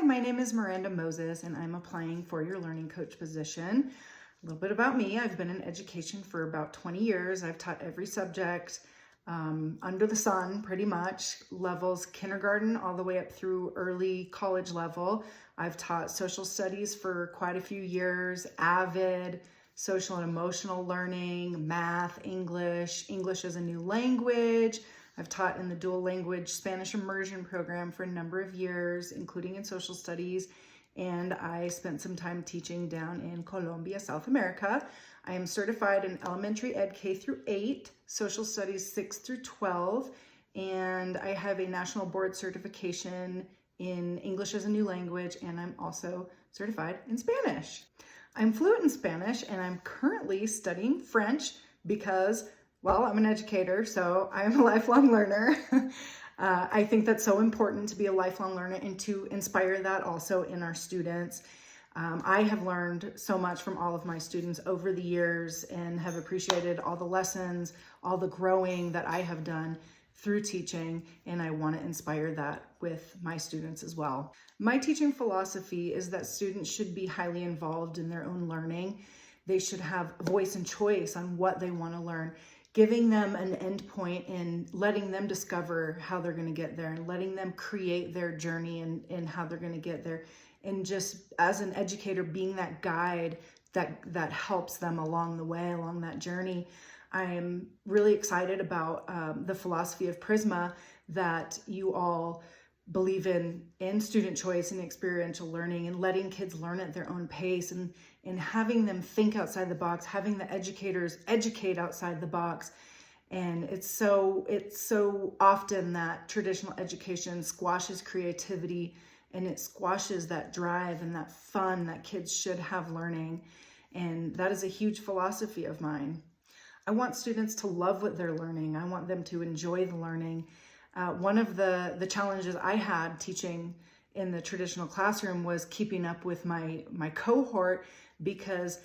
my name is Miranda Mosis, and I'm applying for your learning coach position. A little bit about me. I've been in education for about 20 years. I've taught every subject under the sun, pretty much, levels kindergarten all the way up through early college level. I've taught social studies for quite a few years, AVID, social and emotional learning, math, English as a new language. I've taught in the dual language Spanish immersion program for a number of years, including in social studies, and I spent some time teaching down in Colombia, South America. I am certified in elementary ed K through 8, social studies 6 through 12, and I have a national board certification in English as a new language, and I'm also certified in Spanish. I'm fluent in Spanish, and I'm currently studying French because, well, I'm an educator, so I'm a lifelong learner. I think that's so important to be a lifelong learner and to inspire that also in our students. I have learned so much from all of my students over the years and have appreciated all the lessons, all the growing that I have done through teaching, and I want to inspire that with my students as well. My teaching philosophy is that students should be highly involved in their own learning. They should have a voice and choice on what they want to learn, giving them an end point and letting them discover how they're going to get there and letting them create their journey and how they're going to get there. And just as an educator, being that guide that helps them along the way, along that journey. I am really excited about the philosophy of Prisma that you all believe in student choice and experiential learning and letting kids learn at their own pace and having them think outside the box, having the educators educate outside the box. And it's so often that traditional education squashes creativity and it squashes that drive and that fun that kids should have learning. And that is a huge philosophy of mine. I want students to love what they're learning. I want them to enjoy the learning. One of the challenges I had teaching in the traditional classroom was keeping up with my cohort, because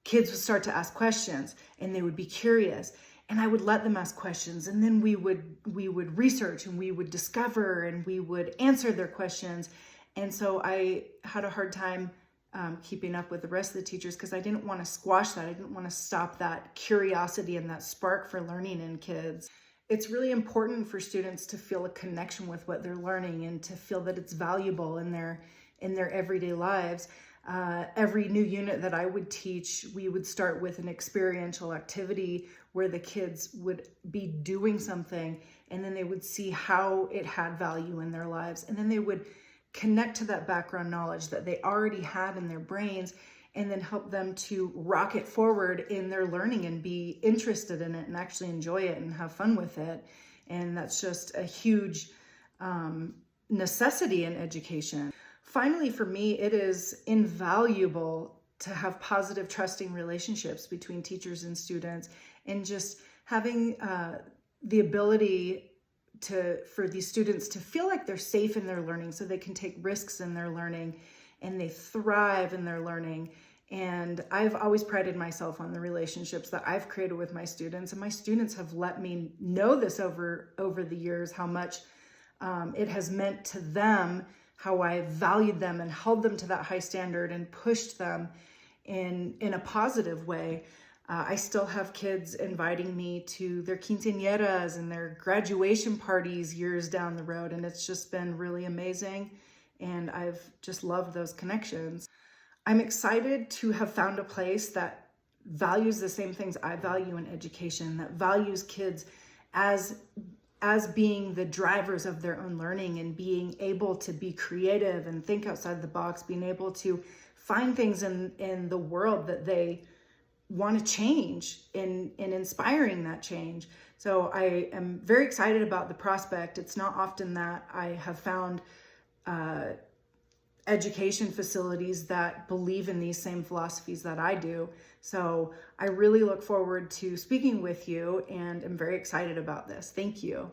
kids would start to ask questions and they would be curious, and I would let them ask questions, and then we would research and we would discover and we would answer their questions. And so I had a hard time keeping up with the rest of the teachers because I didn't want to squash that. I didn't want to stop that curiosity and that spark for learning in kids. It's really important for students to feel a connection with what they're learning and to feel that it's valuable in their everyday lives. Every new unit that I would teach, we would start with an experiential activity where the kids would be doing something and then they would see how it had value in their lives. And then they would connect to that background knowledge that they already had in their brains and then help them to rocket forward in their learning and be interested in it and actually enjoy it and have fun with it. And that's just a huge necessity in education. Finally, for me, it is invaluable to have positive, trusting relationships between teachers and and just having the ability for these students to feel like they're safe in their learning so they can take risks in their learning and they thrive in their learning. And I've always prided myself on the relationships that I've created with my students, and my students have let me know this over the years, how much it has meant to them, how I valued them and held them to that high standard and pushed them in a positive way. I still have kids inviting me to their quinceañeras and their graduation parties years down the road, and it's just been really amazing, and I've just loved those connections. I'm excited to have found a place that values the same things I value in education, that values kids as being the drivers of their own learning and being able to be creative and think outside the box, being able to find things in the world that they want to change in inspiring that change. So I am very excited about the prospect. It's not often that I have found education facilities that believe in these same philosophies that I do. So I really look forward to speaking with you and am very excited about this. Thank you.